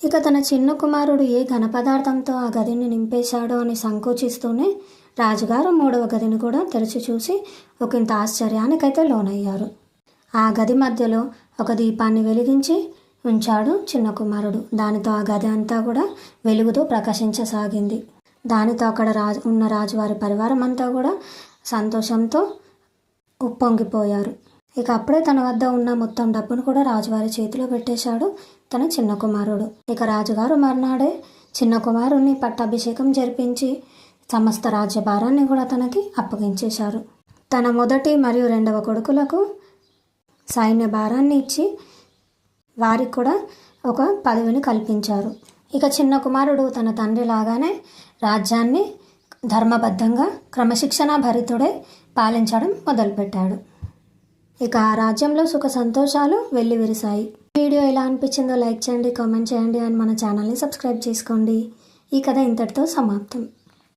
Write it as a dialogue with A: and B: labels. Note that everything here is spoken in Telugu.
A: ఇక తన చిన్న కుమారుడు ఏ ఘన పదార్థంతో ఆ గదిని నింపేశాడో అని సంకోచిస్తూనే రాజుగారు 3వ గదిని కూడా తెరిచి చూసి ఒకంత ఆశ్చర్యానికైతే లోనయ్యారు. ఆ గది మధ్యలో ఒక దీపాన్ని వెలిగించి ఉంచాడు చిన్న కుమారుడు. దానితో ఆ గది అంతా కూడా వెలుగుతూ ప్రకాశించసాగింది. దానితో అక్కడ ఉన్న రాజువారి పరివారం అంతా కూడా సంతోషంతో ఉప్పొంగిపోయారు. ఇక అప్పుడే తన వద్ద ఉన్న మొత్తం డబ్బును కూడా రాజువారి చేతిలో పెట్టేశాడు తన చిన్న కుమారుడు. ఇక రాజుగారు మర్నాడే చిన్న కుమారుణ్ణి పట్టాభిషేకం జరిపించి సమస్త రాజ్యభారాన్ని కూడా తనకి అప్పగించేశారు. తన మొదటి మరియు 2వ కొడుకులకు సైన్య భారాన్ని ఇచ్చి వారికి కూడా ఒక పదవిని కల్పించారు. ఇక చిన్న కుమారుడు తన తండ్రి లాగానే రాజ్యాన్ని ధర్మబద్ధంగా క్రమశిక్షణ భరితుడై పాలించడం మొదలుపెట్టాడు. ఇక ఆ రాజ్యంలో సుఖ సంతోషాలు వెల్లివిరిశాయి. వీడియో ఎలా అనిపించిందో లైక్ చేయండి, కామెంట్ చేయండి అండ్ మన ఛానల్ని సబ్స్క్రైబ్ చేసుకోండి. ఈ కథ ఇంతటితో సమాప్తం.